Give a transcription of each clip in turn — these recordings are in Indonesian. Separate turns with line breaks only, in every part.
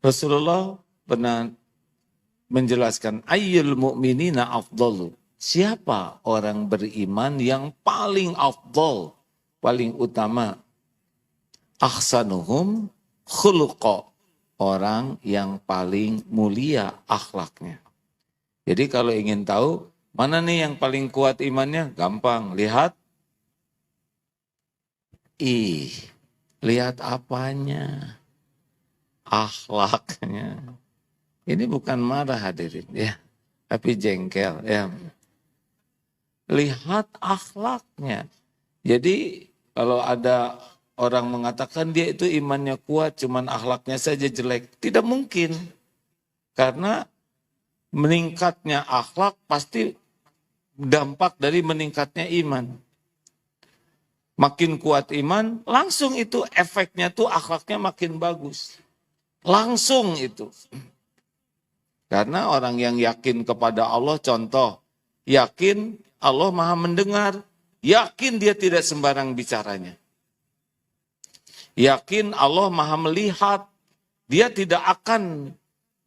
Rasulullah pernah menjelaskan ayyul mu'minina afdalu. Siapa orang beriman yang paling afdal, paling utama? Ahsanuhum khuluqa. Orang yang paling mulia akhlaknya. Jadi kalau ingin tahu mana nih yang paling kuat imannya, gampang. Lihat. Lihat apanya? Akhlaknya. Ini bukan marah hadirin ya, tapi jengkel ya. Lihat akhlaknya. Jadi kalau ada orang mengatakan dia itu imannya kuat, cuman akhlaknya saja jelek. Tidak mungkin. Karena meningkatnya akhlak pasti dampak dari meningkatnya iman. Makin kuat iman, langsung itu efeknya tuh akhlaknya makin bagus. Langsung itu. Karena orang yang yakin kepada Allah, contoh, yakin Allah Maha mendengar, yakin dia tidak sembarang bicaranya. Yakin Allah Maha melihat, dia tidak akan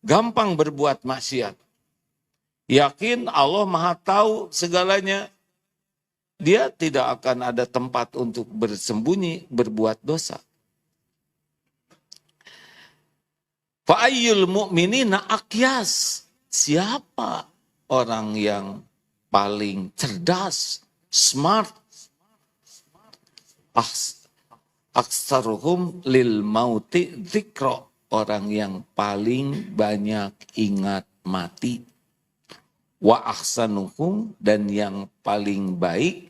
gampang berbuat maksiat. Yakin Allah Maha tahu segalanya, dia tidak akan ada tempat untuk bersembunyi, berbuat dosa. Fa'ayyul mu'minina aqyas. Siapa orang yang paling cerdas, smart? Aksaruhum lil mauti dzikra. Orang yang paling banyak ingat mati. Wa ahsanuhum, dan yang paling baik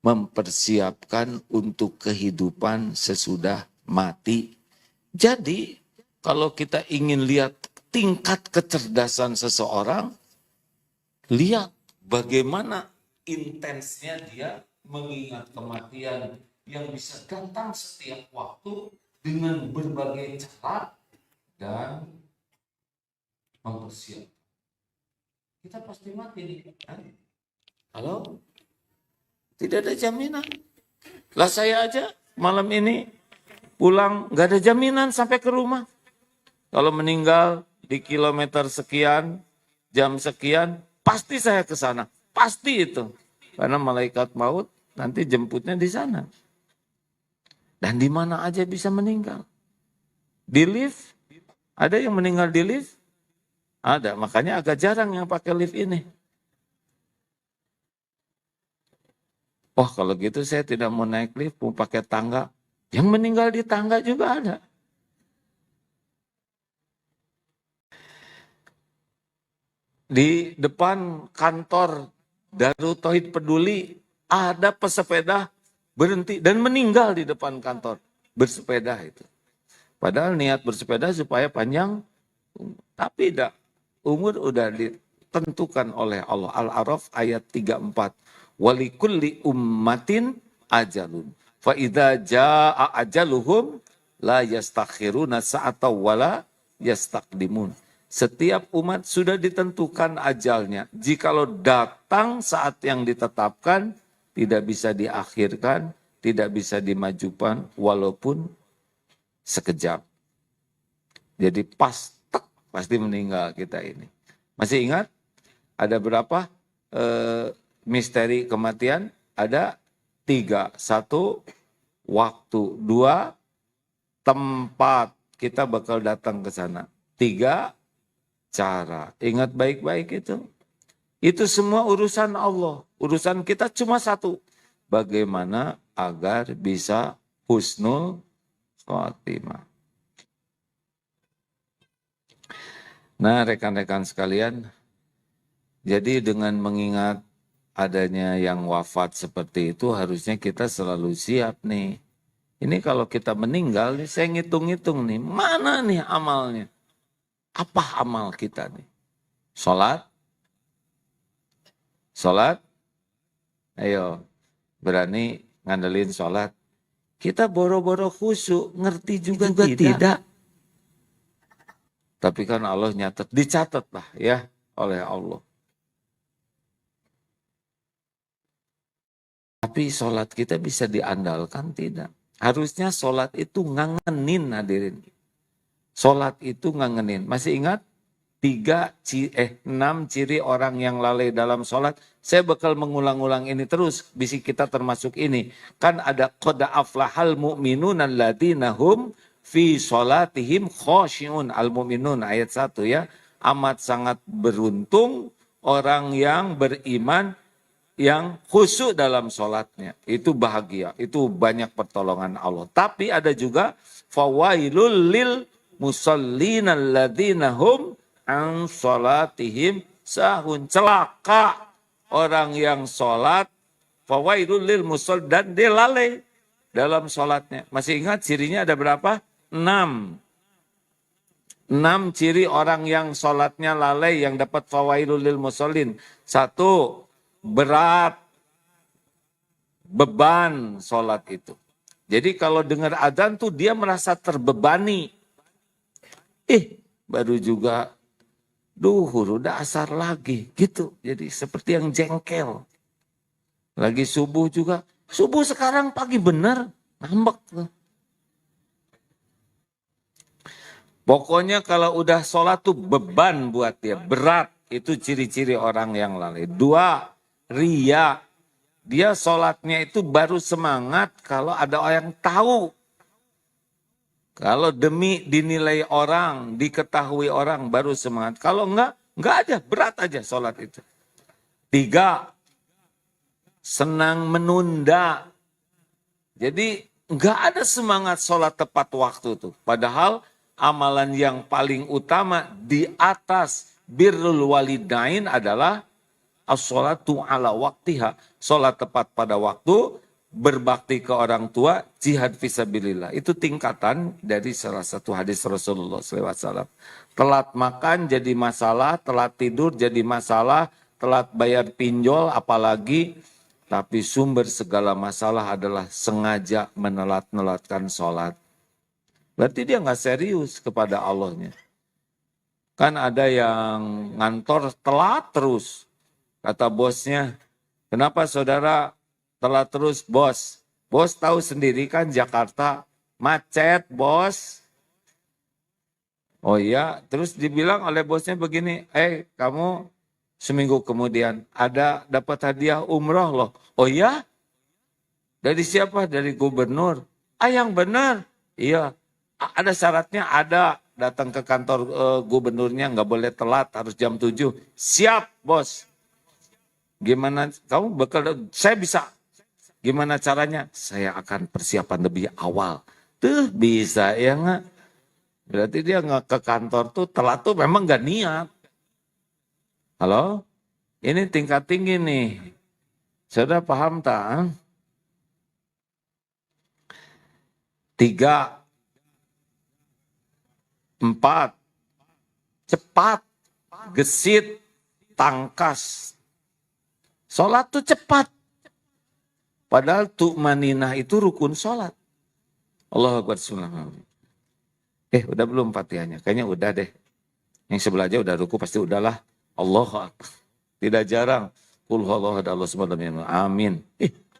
mempersiapkan untuk kehidupan sesudah mati. Jadi kalau kita ingin lihat tingkat kecerdasan seseorang, lihat bagaimana intensnya dia mengingat kematian yang bisa datang setiap waktu dengan berbagai cara dan mempersiapkan. Kita pasti mati nih. Halo? Tidak ada jaminan. Lah saya aja malam ini pulang gak ada jaminan sampai ke rumah. Kalau meninggal di kilometer sekian, jam sekian, pasti saya ke sana. Pasti itu. Karena malaikat maut nanti jemputnya di sana. Dan di mana aja bisa meninggal. Di lift, ada yang meninggal di lift? Ada, makanya agak jarang yang pakai lift ini. Oh kalau gitu saya tidak mau naik lift, mau pakai tangga. Yang meninggal di tangga juga ada. Di depan kantor Darut Tauhid Peduli ada pesepeda berhenti dan meninggal di depan kantor bersepeda itu. Padahal niat bersepeda supaya panjang, tapi tidak. Umur udah ditentukan oleh Allah. Al-A'raf ayat 34. Walikulli ummatin ajalun. Fa idza jaa ajaluhum la yastakhiruna sa'ata wala yastaqdimun. Setiap umat sudah ditentukan ajalnya. Jikalau datang saat yang ditetapkan, tidak bisa diakhirkan, tidak bisa dimajukan, walaupun sekejap. Jadi pasti meninggal kita ini. Masih ingat? Ada berapa misteri kematian? Ada 3. 1, waktu. 2, tempat. Kita bakal datang ke sana. 3, cara. Ingat baik-baik itu. Itu semua urusan Allah. Urusan kita cuma 1. Bagaimana agar bisa husnul khotimah. Nah rekan-rekan sekalian, jadi dengan mengingat adanya yang wafat seperti itu harusnya kita selalu siap nih. Ini kalau kita meninggal, saya ngitung-ngitung nih, mana nih amalnya? Apa amal kita nih? Sholat? Sholat? Ayo, berani ngandelin sholat. Kita boro-boro khusyuk, ngerti juga tidak. Tapi kan Allah nyatet, dicatat lah ya oleh Allah. Tapi sholat kita bisa diandalkan tidak? Harusnya sholat itu ngangenin hadirin. Sholat itu ngangenin. Masih ingat? 6 ciri orang yang lalai dalam sholat. Saya bakal mengulang-ulang ini terus. Bisik kita termasuk ini. Kan ada qad aflahal mu'minun alladzina hum fi sholatihim khosyi'un. Al-mu'minun ayat 1 ya. Amat sangat beruntung orang yang beriman yang khusyuk dalam sholatnya. Itu bahagia. Itu banyak pertolongan Allah. Tapi ada juga fawailul lil musallina alladzina hum an sholatihim sahun. Celaka orang yang sholat, fawailul lil musall, dan dia lalai dalam sholatnya. Masih ingat cirinya ada berapa? 6. 6 ciri orang yang sholatnya lalai yang dapat fawailul lil musallin. 1, berat, beban sholat itu. Jadi kalau dengar adzan tuh dia merasa terbebani. Baru juga duhur, udah asar lagi. Gitu, jadi seperti yang jengkel. Lagi subuh juga. Subuh sekarang pagi bener, ngambek tuh. Pokoknya kalau udah sholat tuh beban buat dia, berat. Itu ciri-ciri orang yang lalai. 2, riya. Dia sholatnya itu baru semangat kalau ada orang tahu. Kalau demi dinilai orang, diketahui orang, baru semangat. Kalau enggak aja, berat aja sholat itu. 3, senang menunda. Jadi enggak ada semangat sholat tepat waktu tuh. Padahal amalan yang paling utama di atas birrul walidain adalah as-sholatu ala waktiha. Sholat tepat pada waktu, berbakti ke orang tua, jihad fisabilillah. Itu tingkatan dari salah satu hadis Rasulullah SAW. Telat makan jadi masalah, telat tidur jadi masalah, telat bayar pinjol apalagi. Tapi sumber segala masalah adalah sengaja menelat-nelatkan sholat. Berarti dia nggak serius kepada Allahnya. Kan ada yang ngantor telat terus. Kata bosnya, kenapa saudara telat terus, bos? Bos tahu sendiri kan Jakarta macet, bos. Oh iya, terus dibilang oleh bosnya begini, kamu seminggu kemudian ada dapat hadiah umroh loh. Oh iya? Dari siapa? Dari gubernur. Yang benar? Iya. Ada syaratnya? Ada. Datang ke kantor gubernurnya, nggak boleh telat, harus jam 7. Siap, bos. Gimana? Kamu bakal, saya bisa. Gimana caranya? Saya akan persiapan lebih awal. Tuh bisa ya nggak? Berarti dia nggak ke kantor tuh telat tuh memang nggak niat. Halo? Ini tingkat tinggi nih. Sudah paham tak? 3, 4, cepat, gesit, tangkas. Sholat tuh cepat. Padahal tu'maninah itu rukun sholat. Allahu Akbar. Udah belum Fatihahnya? Kayaknya udah deh. Yang sebelah aja udah ruku pasti udahlah. Allahu Akbar. Tidak jarang. Qul huwallahu ahad, Allahu samad, lam yalid, amin.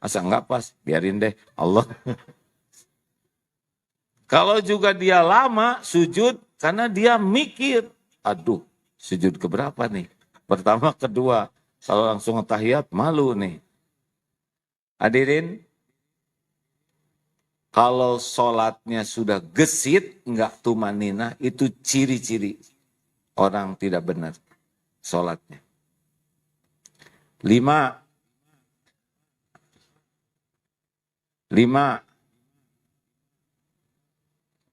Asa enggak pas, biarin deh. Allah. Kalau juga dia lama sujud karena dia mikir. Aduh, sujud keberapa nih? Pertama, kedua. Kalau langsung tahiyat malu nih. Hadirin, kalau sholatnya sudah gesit, enggak tumanina, itu ciri-ciri orang tidak benar sholatnya. 5.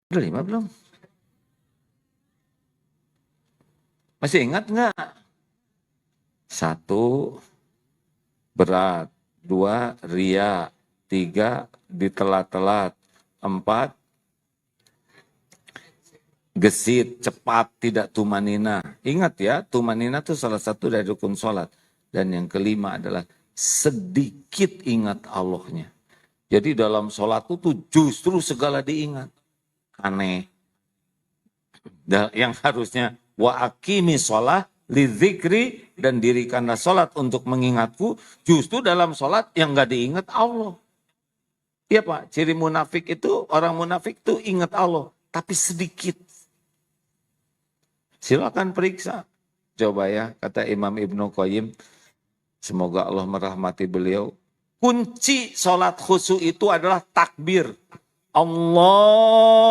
Udah 5 belum? Masih ingat enggak? 1, berat. 2, ria. 3, ditelat-telat. 4, gesit, cepat, tidak tumanina. Ingat ya, tumanina itu salah satu dari rukun sholat. Dan yang kelima adalah sedikit ingat Allahnya. Jadi dalam sholat itu justru segala diingat. Aneh. Yang harusnya wa aqimi sholat lidzikri, dan dirikanlah sholat untuk mengingatku, justru dalam sholat yang gak diingat Allah. Iya Pak, ciri munafik itu, orang munafik itu ingat Allah, tapi sedikit. Silakan periksa. Coba ya, kata Imam Ibnu Qayyim, semoga Allah merahmati beliau. Kunci sholat khusyuk itu adalah takbir. Allahu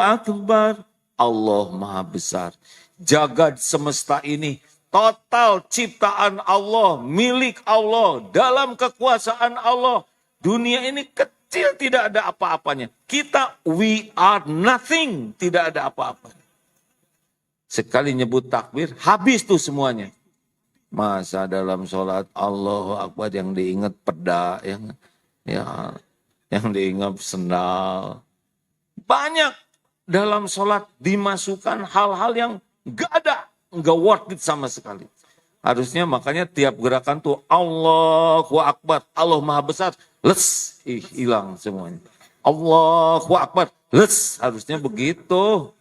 Akbar. Allah Maha Besar. Jagad semesta ini total ciptaan Allah, milik Allah, dalam kekuasaan Allah. Dunia ini kecil, tidak ada apa-apanya. Kita, we are nothing, tidak ada apa-apanya. Sekali nyebut takbir, habis tuh semuanya. Masa dalam sholat Allahu Akbar yang diingat peda, yang diingat sendal. Banyak dalam sholat dimasukkan hal-hal yang gak worth it sama sekali. Harusnya makanya tiap gerakan tuh Allahu Akbar, Allah Maha Besar, hilang semuanya. Allahu Akbar, harusnya begitu.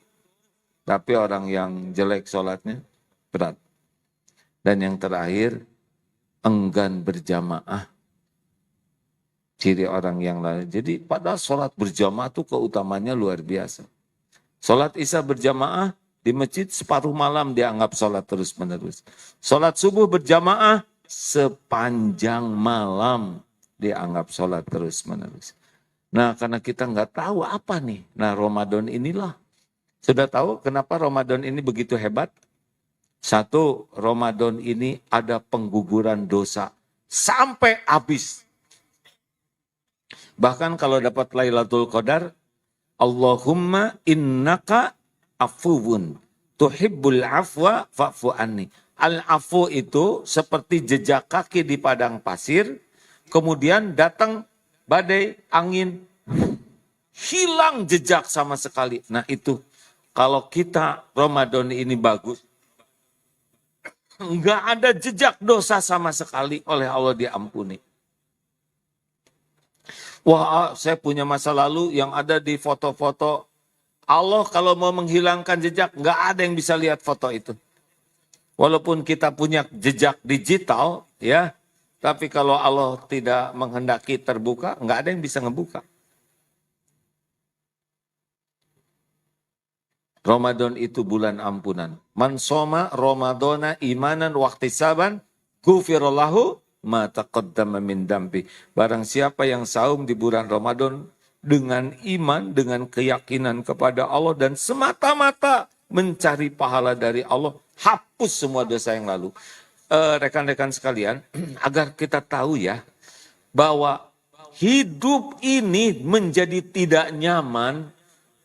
Tapi orang yang jelek sholatnya berat. Dan yang terakhir, enggan berjamaah. Ciri orang yang lain. Jadi pada sholat berjamaah itu keutamanya luar biasa. Sholat Isya berjamaah di masjid separuh malam dianggap sholat terus menerus. Sholat subuh berjamaah sepanjang malam dianggap sholat terus menerus. Nah karena kita nggak tahu apa nih. Nah Ramadan inilah. Sudah tahu kenapa Ramadan ini begitu hebat? Satu, Ramadan ini ada pengguguran dosa sampai habis. Bahkan kalau dapat Lailatul Qadar, Allahumma innaka afuwun tuhibbul afwa fa'fu anni. Al-afu itu seperti jejak kaki di padang pasir, kemudian datang badai angin, hilang jejak sama sekali. Nah itu, kalau kita Ramadan ini bagus, enggak ada jejak dosa sama sekali oleh Allah diampuni. Wah, saya punya masa lalu yang ada di foto-foto. Allah kalau mau menghilangkan jejak, enggak ada yang bisa lihat foto itu. Walaupun kita punya jejak digital, ya, tapi kalau Allah tidak menghendaki terbuka, enggak ada yang bisa ngebuka. Ramadan itu bulan ampunan. Man soma Ramadana imanan wahtisaban gufirallahu ma taqaddama min dambi. Barang siapa yang saum di bulan Ramadan dengan iman, dengan keyakinan kepada Allah dan semata-mata mencari pahala dari Allah, hapus semua dosa yang lalu. Rekan-rekan sekalian, agar kita tahu ya, bahwa hidup ini menjadi tidak nyaman,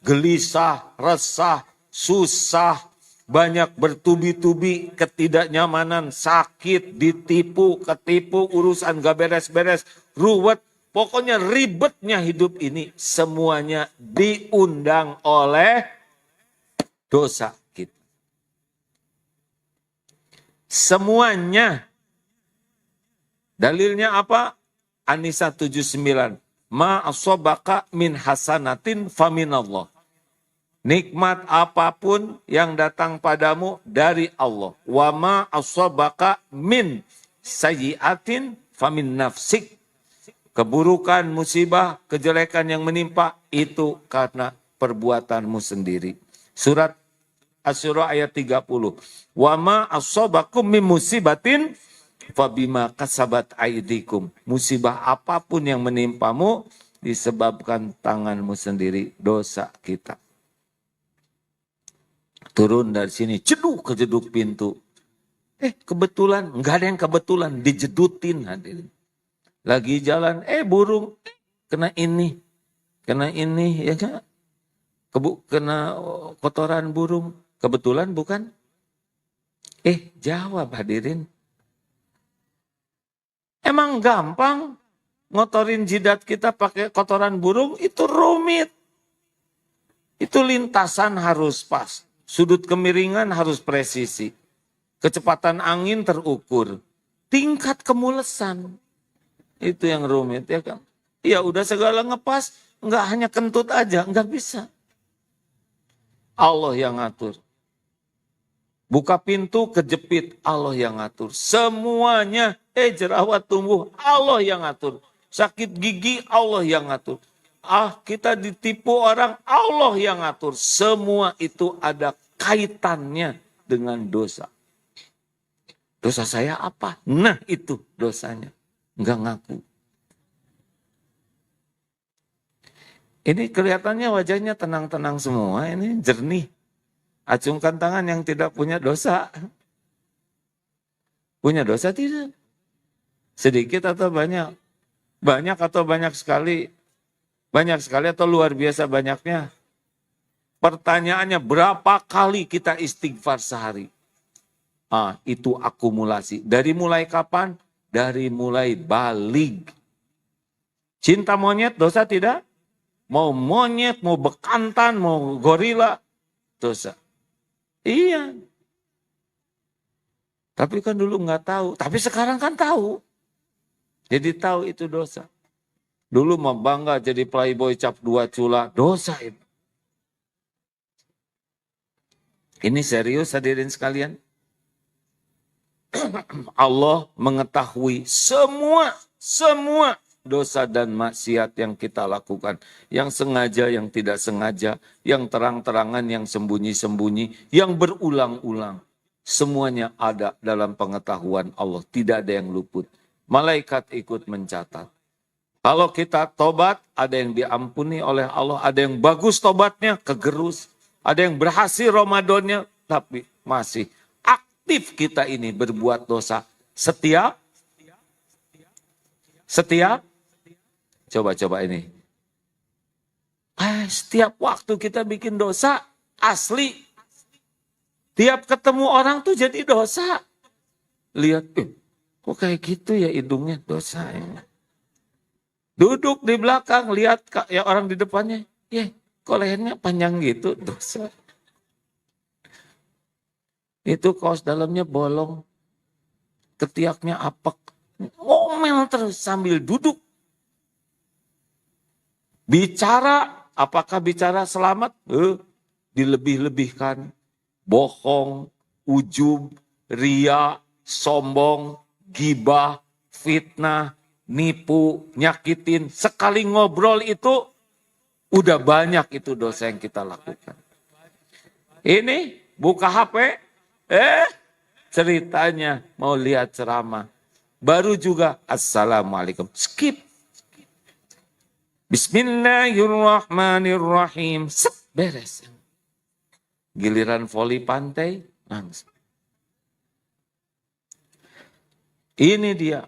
gelisah, resah, susah, banyak bertubi-tubi, ketidaknyamanan, sakit, ditipu, ketipu, urusan gak beres-beres, ruwet, pokoknya ribetnya hidup ini semuanya diundang oleh dosa kita. Semuanya. Dalilnya apa? An-Nisa 79. Ma asobaka min hasanatin faminallah. Nikmat apapun yang datang padamu dari Allah. Wa ma asobaka min sayyiatin famin nafsik. Keburukan, musibah, kejelekan yang menimpa itu karena perbuatanmu sendiri. Surat Asy-Syura ayat 30. Wa ma asobakum min musibatin fabima kasabat aidikum. Musibah apapun yang menimpamu disebabkan tanganmu sendiri, dosa kita. Turun dari sini, kejeduk pintu. Kebetulan, enggak ada yang kebetulan, dijedutin hadirin. Lagi jalan, burung, kena ini, ya kan? Kena kotoran burung. Kebetulan bukan? Jawab hadirin. Emang gampang ngotorin jidat kita pakai kotoran burung? Itu rumit. Itu lintasan harus pas. Sudut kemiringan harus presisi. Kecepatan angin terukur. Tingkat kemulesan. Itu yang rumit ya kan. Ya udah segala ngepas. Enggak hanya kentut aja. Enggak bisa. Allah yang ngatur. Buka pintu kejepit. Allah yang ngatur. Semuanya. Jerawat tumbuh. Allah yang ngatur. Sakit gigi. Allah yang ngatur. Kita ditipu orang, Allah yang ngatur. Semua itu ada kaitannya dengan dosa. Dosa saya apa? Nah itu dosanya. Enggak ngaku. Ini kelihatannya wajahnya tenang-tenang semua, ini jernih. Acungkan tangan yang tidak punya dosa. Punya dosa tidak? Sedikit atau banyak? Banyak atau banyak sekali? Banyak sekali atau luar biasa banyaknya? Pertanyaannya, berapa kali kita istighfar sehari? Itu akumulasi. Dari mulai kapan? Dari mulai balig. Cinta monyet dosa tidak? Mau monyet, mau bekantan, mau gorila, dosa. Iya. Tapi kan dulu nggak tahu. Tapi sekarang kan tahu. Jadi tahu itu dosa. Dulu mau bangga jadi playboy cap 2 cula, dosa itu. Ini serius hadirin sekalian. Allah mengetahui semua dosa dan maksiat yang kita lakukan. Yang sengaja, yang tidak sengaja, yang terang-terangan, yang sembunyi-sembunyi, yang berulang-ulang. Semuanya ada dalam pengetahuan Allah. Tidak ada yang luput. Malaikat ikut mencatat. Kalau kita tobat, ada yang diampuni oleh Allah. Ada yang bagus tobatnya, kegerus. Ada yang berhasil Ramadannya, tapi masih aktif kita ini berbuat dosa. Setiap coba ini. Setiap waktu kita bikin dosa, asli. Tiap ketemu orang tuh jadi dosa. Lihat, kok kayak gitu ya hidungnya, dosa ya. Duduk di belakang, lihat ya orang di depannya, kok lehernya panjang gitu, dosa. Itu kaos dalamnya bolong, ketiaknya apek, ngomel terus sambil duduk. Bicara, apakah bicara selamat? Dilebih-lebihkan. Bohong, ujub, ria, sombong, gibah, fitnah, nipu, nyakitin. Sekali ngobrol itu, udah banyak itu dosa yang kita lakukan. Ini, buka HP, ceritanya mau lihat ceramah. Baru juga, Assalamualaikum. Skip. Bismillahirrahmanirrahim. Beres. Giliran voli pantai, langsung. Ini dia.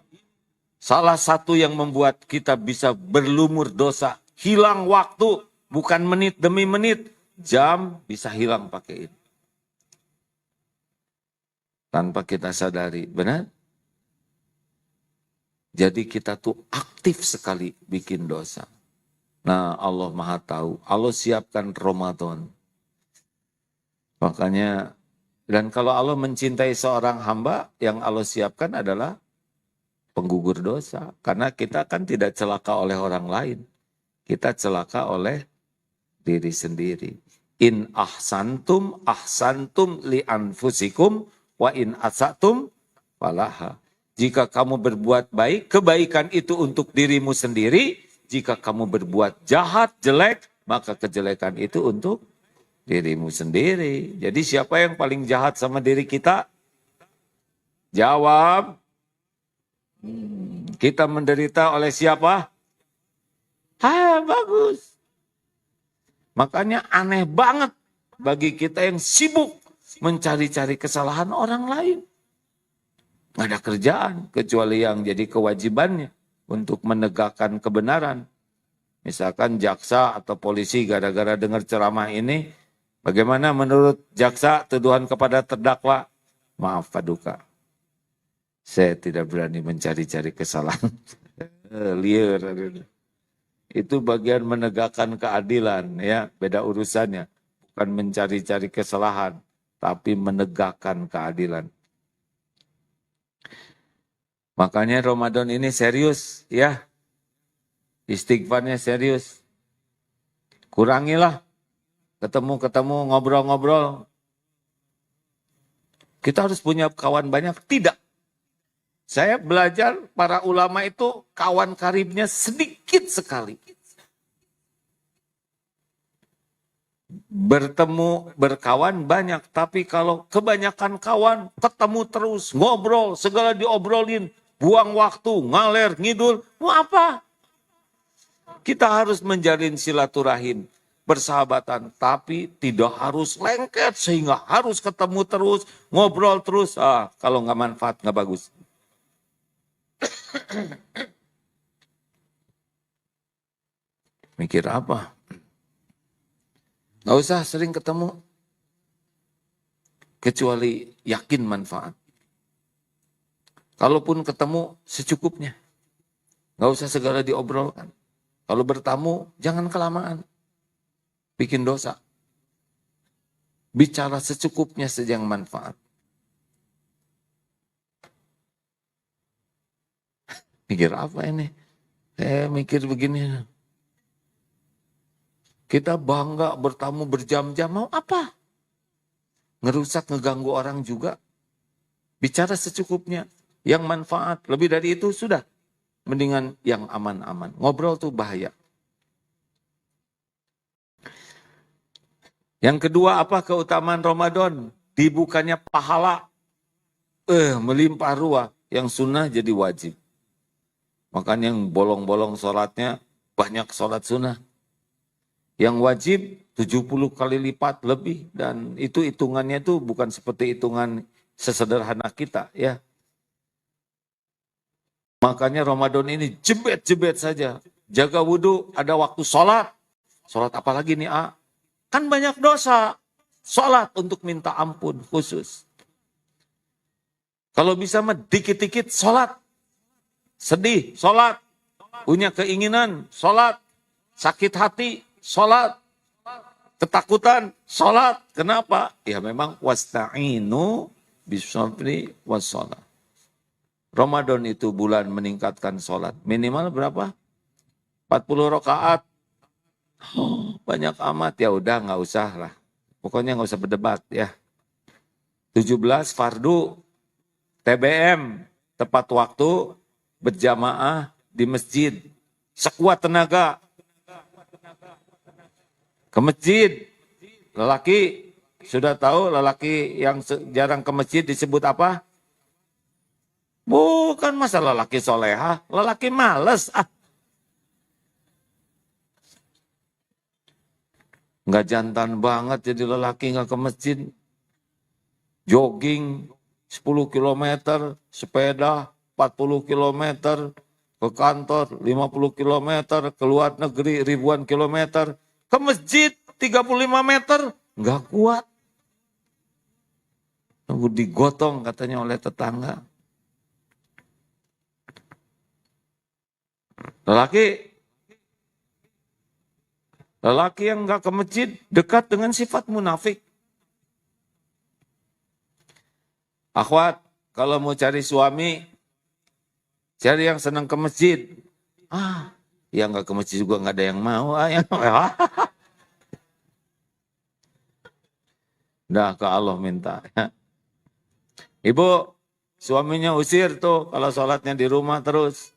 Salah satu yang membuat kita bisa berlumur dosa. Hilang waktu, bukan menit demi menit. Jam bisa hilang pakai ini. Tanpa kita sadari, benar? Jadi kita tuh aktif sekali bikin dosa. Nah, Allah Maha tahu. Allah siapkan Ramadan. Makanya, dan kalau Allah mencintai seorang hamba, yang Allah siapkan adalah penggugur dosa. Karena kita kan tidak celaka oleh orang lain. Kita celaka oleh diri sendiri. In ahsantum li anfusikum wa in asatum falaha. Jika kamu berbuat baik, kebaikan itu untuk dirimu sendiri. Jika kamu berbuat jahat, jelek, maka kejelekan itu untuk dirimu sendiri. Jadi siapa yang paling jahat sama diri kita? Jawab. Kita menderita oleh siapa? Bagus. Makanya aneh banget bagi kita yang sibuk mencari-cari kesalahan orang lain. Nggak ada kerjaan kecuali yang jadi kewajibannya untuk menegakkan kebenaran. Misalkan jaksa atau polisi gara-gara dengar ceramah ini, bagaimana menurut jaksa tuduhan kepada terdakwa? Maaf Paduka, saya tidak berani mencari-cari kesalahan. Liar. Itu bagian menegakkan keadilan, ya, beda urusannya. Bukan mencari-cari kesalahan, tapi menegakkan keadilan. Makanya Ramadan ini serius, ya. Istighfarnya serius. Kurangilah. Ketemu-ketemu, ngobrol-ngobrol. Kita harus punya kawan banyak. Tidak. Saya belajar para ulama itu kawan karibnya sedikit sekali. Bertemu, berkawan banyak, tapi kalau kebanyakan kawan, ketemu terus, ngobrol, segala diobrolin, buang waktu, ngaler, ngidul, mau apa? Kita harus menjalin silaturahim, persahabatan, tapi tidak harus lengket sehingga harus ketemu terus, ngobrol terus. Kalau nggak manfaat, nggak bagus. Mikir apa? Nggak usah sering ketemu, kecuali yakin manfaat. Kalaupun ketemu secukupnya, nggak usah segala diobrolkan. Kalau bertamu, jangan kelamaan, bikin dosa. Bicara secukupnya saja yang manfaat. Mikir apa ini? Mikir begini. Kita bangga bertamu berjam-jam, mau apa? Ngerusak, ngeganggu orang juga. Bicara secukupnya, yang manfaat. Lebih dari itu sudah. Mendingan yang aman-aman. Ngobrol tuh bahaya. Yang kedua, apa keutamaan Ramadan? Dibukanya pahala. Melimpah ruah. Yang sunnah jadi wajib. Makanya yang bolong-bolong sholatnya, banyak sholat sunnah. Yang wajib 70 kali lipat lebih. Dan itu hitungannya itu bukan seperti hitungan sesederhana kita, ya. Makanya Ramadan ini jebet-jebet saja. Jaga wudhu, ada waktu sholat. Sholat apalagi nih, Kan banyak dosa. Sholat untuk minta ampun khusus. Kalau bisa mah dikit-dikit sholat. Sedih, sholat. Punya keinginan, sholat. Sakit hati, sholat. Ketakutan, sholat. Kenapa? Ya memang wasta'inu bisabri wassalah. Ramadan itu bulan meningkatkan sholat. Minimal berapa? 40 rakaat. Banyak amat, ya udah nggak usah lah. Pokoknya nggak usah berdebat ya. 17 fardu TBM, tepat waktu, berjamaah di masjid. Sekuat tenaga. Ke masjid. Lelaki, sudah tahu lelaki yang jarang ke masjid disebut apa? Bukan masalah lelaki soleha, lelaki males. Nggak jantan banget jadi lelaki nggak ke masjid. Jogging 10 kilometer, sepeda 40 kilometer, ke kantor 50 kilometer, ke luar negeri ribuan kilometer, ke masjid 35 meter, nggak kuat. Nunggu digotong katanya oleh tetangga. Lelaki yang nggak ke masjid dekat dengan sifat munafik. Akhwat, kalau mau cari suami, cari yang senang ke masjid. Yang nggak ke masjid juga nggak ada yang mau. Dah ke Allah minta. Ibu, suaminya usir tuh kalau sholatnya di rumah terus.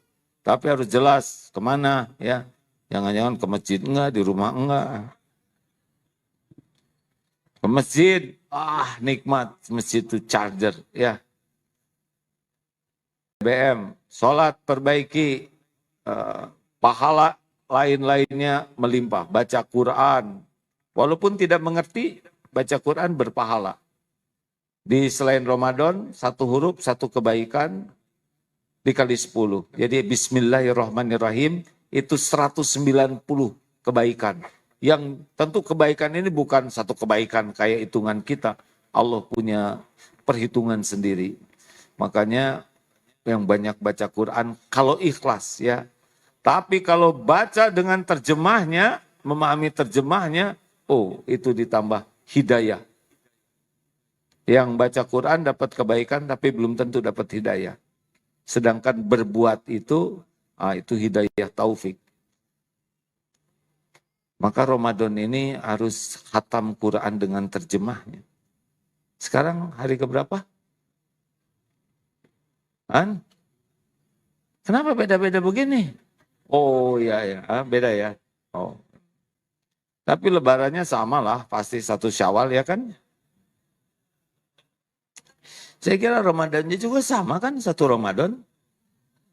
Tapi harus jelas kemana ya. Jangan-jangan ke masjid enggak, di rumah enggak. Ke masjid, nikmat masjid itu charger ya. BM, sholat perbaiki, pahala lain-lainnya melimpah. Baca Quran, walaupun tidak mengerti, baca Quran berpahala. Di selain Ramadan, satu huruf, satu kebaikan, dikali 10. Jadi bismillahirrahmanirrahim, itu 190 kebaikan. Yang tentu kebaikan ini bukan satu kebaikan kayak hitungan kita. Allah punya perhitungan sendiri. Makanya yang banyak baca Quran kalau ikhlas ya. Tapi kalau baca dengan terjemahnya, memahami terjemahnya, itu ditambah hidayah. Yang baca Quran dapat kebaikan tapi belum tentu dapat hidayah. Sedangkan berbuat itu hidayah taufik. Maka Ramadan ini harus khatam Quran dengan terjemahnya. Sekarang hari keberapa? Kenapa beda-beda begini? Oh iya ya, beda ya. Oh. Tapi lebarannya sama lah, pasti 1 Syawal ya kan. Saya kira Ramadannya juga sama kan, 1 Ramadan.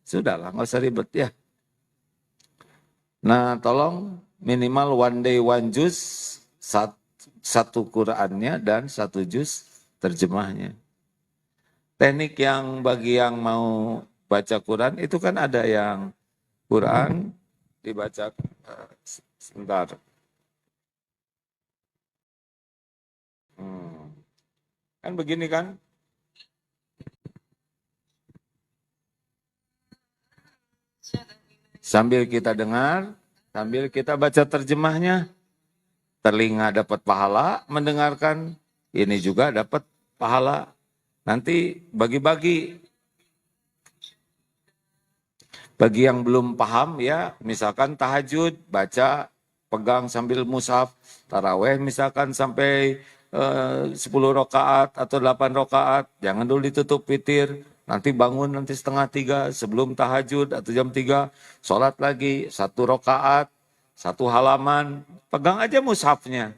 Sudahlah, nggak usah ribet ya. Nah, tolong minimal one day one juz, satu Qurannya dan 1 juz terjemahnya. Teknik yang bagi yang mau baca Quran itu kan ada yang Quran dibaca sebentar. Kan begini kan? Sambil kita dengar, sambil kita baca terjemahnya. Telinga dapat pahala, mendengarkan ini juga dapat pahala. Nanti bagi-bagi. Bagi yang belum paham ya, misalkan tahajud, baca, pegang sambil mushaf, taraweh misalkan sampai 10 rakaat atau 8 rakaat, jangan dulu ditutup witir, nanti bangun nanti 2:30 sebelum tahajud atau jam 3, sholat lagi 1 rakaat, 1 halaman, pegang aja mushafnya.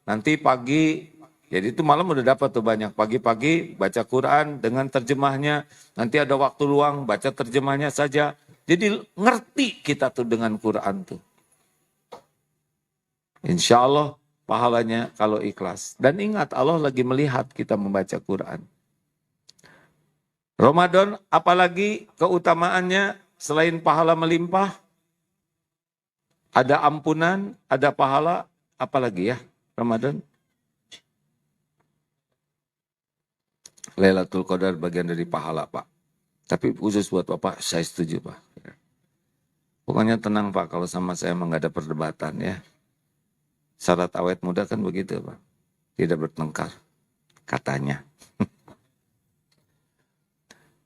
Nanti pagi, jadi itu malam udah dapat tuh banyak, pagi-pagi baca Quran dengan terjemahnya, nanti ada waktu luang baca terjemahnya saja. Jadi ngerti kita tuh dengan Quran tuh. Insya Allah pahalanya kalau ikhlas. Dan ingat Allah lagi melihat kita membaca Quran. Ramadan apalagi keutamaannya selain pahala melimpah. Ada ampunan, ada pahala, apalagi ya Ramadan. Lailatul Qadar bagian dari pahala Pak. Tapi khusus buat Bapak, saya setuju Pak. Pokoknya tenang Pak, kalau sama saya emang gak ada perdebatan ya. Syarat awet muda kan begitu Pak. Tidak bertengkar, katanya.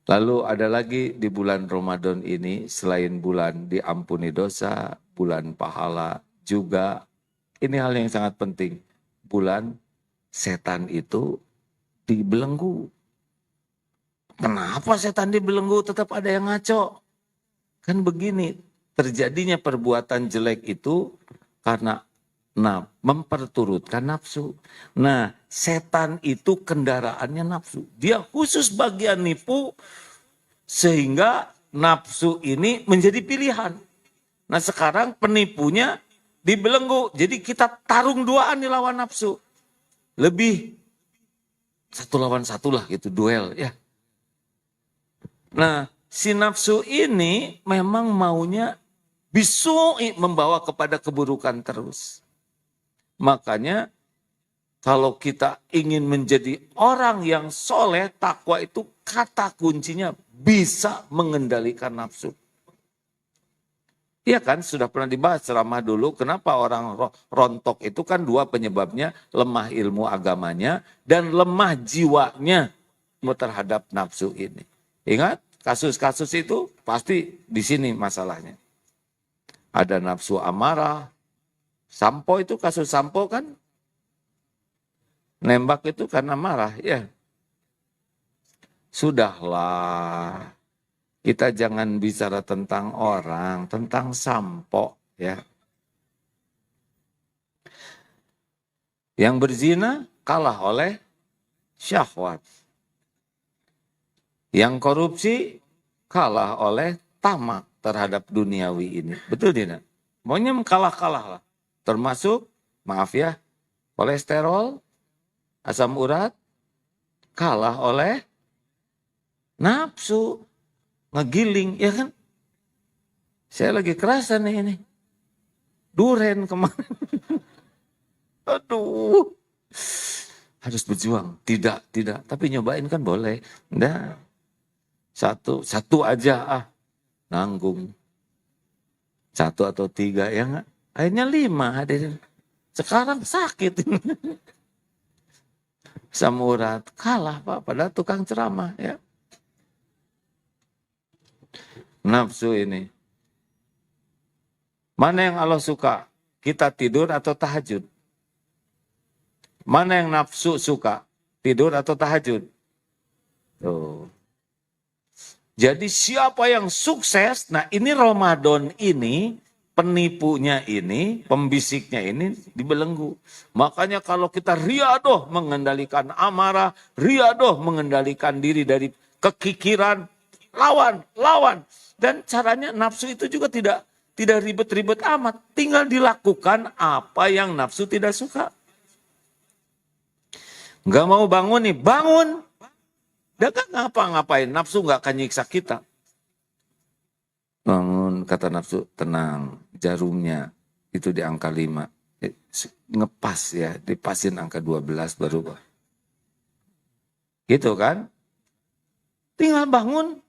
Lalu ada lagi di bulan Ramadan ini, selain bulan diampuni dosa, bulan pahala juga. Ini hal yang sangat penting. Bulan setan itu dibelenggu. Kenapa setan dibelenggu tetap ada yang ngaco? Kan begini, terjadinya perbuatan jelek itu karena memperturutkan nafsu. Nah, setan itu kendaraannya nafsu. Dia khusus bagian nipu sehingga nafsu ini menjadi pilihan. Nah, sekarang penipunya dibelenggu. Jadi kita tarung duaan di lawan nafsu. Lebih 1 lawan 1 lah gitu, duel ya. Nah, si nafsu ini memang maunya bisu membawa kepada keburukan terus. Makanya kalau kita ingin menjadi orang yang soleh, takwa itu kata kuncinya bisa mengendalikan nafsu. Iya kan, sudah pernah dibahas ceramah dulu, kenapa orang rontok itu kan 2 penyebabnya, lemah ilmu agamanya dan lemah jiwanya terhadap nafsu ini. Ingat, kasus-kasus itu pasti di sini masalahnya. Ada nafsu amarah, sampo itu kasus sampo kan, nembak itu karena marah, ya. Sudahlah, kita jangan bicara tentang orang, tentang sampo, ya. Yang berzina kalah oleh syahwat. Yang korupsi kalah oleh tamak terhadap duniawi ini. Betul tidak? Maunya kalah-kalah lah. Termasuk, maaf ya, kolesterol, asam urat, kalah oleh nafsu, ngegiling, ya kan? Saya lagi kerasa nih ini. Duren kemarin. Aduh. Harus berjuang. Tidak. Tapi nyobain kan boleh. Nah, satu aja nanggung. 1 atau 3 ya enggak? Akhirnya 5 hadirin. Sekarang sakit. Samurat kalah Pak pada tukang ceramah ya. Nafsu ini. Mana yang Allah suka? Kita tidur atau tahajud? Mana yang nafsu suka? Tidur atau tahajud? Tuh. Jadi siapa yang sukses, nah ini Ramadan ini penipunya ini, pembisiknya ini dibelenggu. Makanya kalau kita riadoh mengendalikan amarah, riadoh mengendalikan diri dari kekikiran, lawan. Dan caranya nafsu itu juga tidak ribet-ribet amat. Tinggal dilakukan apa yang nafsu tidak suka. Gak mau bangun nih, bangun. Dia kan ngapa-ngapain, nafsu gak akan nyiksa kita. Bangun, kata nafsu, tenang, jarumnya itu di angka 5. Ngepas ya, dipasin angka 12 baru. Gitu kan? Tinggal bangun,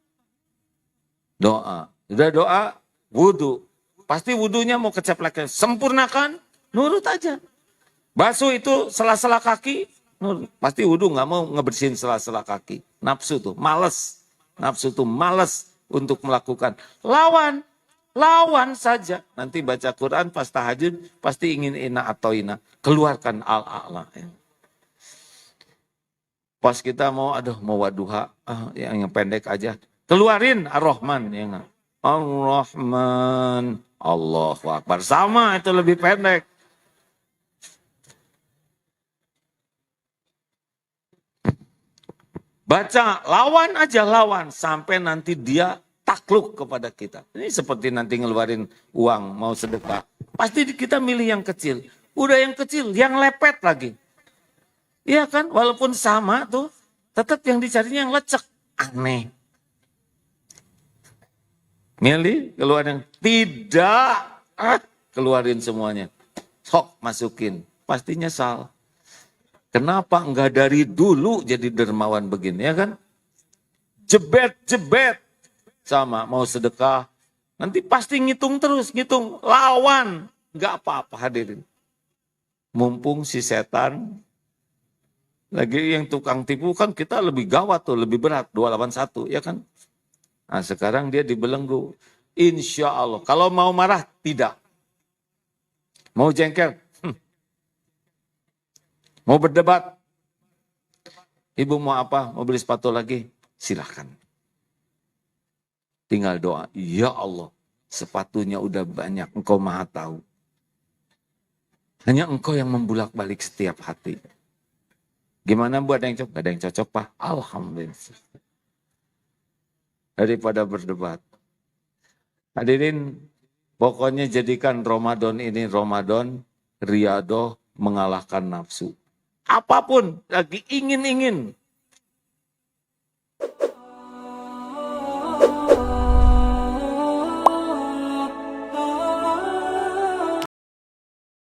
doa. Udah doa, wudhu. Pasti wudhunya mau keceplek, sempurnakan, nurut aja. Basuh itu sela-sela kaki, nurut. Pasti wudhu gak mau ngebersihin sela-sela kaki. Nafsu tuh, males. Nafsu tuh males untuk melakukan. Lawan saja. Nanti baca Quran pas tahajud pasti ingin ina atau ina. Keluarkan al-a'la. Pas kita mau waduha, yang pendek aja. Keluarin ar-Rahman. Ya, ar-Rahman. Allahu Akbar. Sama itu lebih pendek. Baca, lawan aja lawan. Sampai nanti dia takluk kepada kita. Ini seperti nanti ngeluarin uang, mau sedekah. Pasti kita milih yang kecil. Udah yang kecil, yang lepet lagi. Iya kan, walaupun sama tuh, tetap yang dicarinya yang lecek. Aneh. Milih, keluar yang tidak. Keluarin semuanya. Sok, masukin. Pasti nyesal. Kenapa enggak dari dulu jadi dermawan begini, ya kan? Jebet. Sama, mau sedekah. Nanti pasti ngitung terus, ngitung. Lawan. Enggak apa-apa hadirin. Mumpung si setan, lagi yang tukang tipu kan kita lebih gawat tuh, lebih berat. 281, ya kan? Nah sekarang dia dibelenggu. Insya Allah. Kalau mau marah, tidak. Mau jengkel, mau berdebat, ibu mau apa? Mau beli sepatu lagi? Silahkan. Tinggal doa. Ya Allah, sepatunya udah banyak. Engkau maha tahu. Hanya engkau yang membulak-balik setiap hati. Gimana bu, ada yang cocok? Gak ada yang cocok pak. Alhamdulillah. Daripada berdebat. Hadirin, pokoknya jadikan Ramadan ini Ramadan riadoh mengalahkan nafsu. Apapun lagi ingin-ingin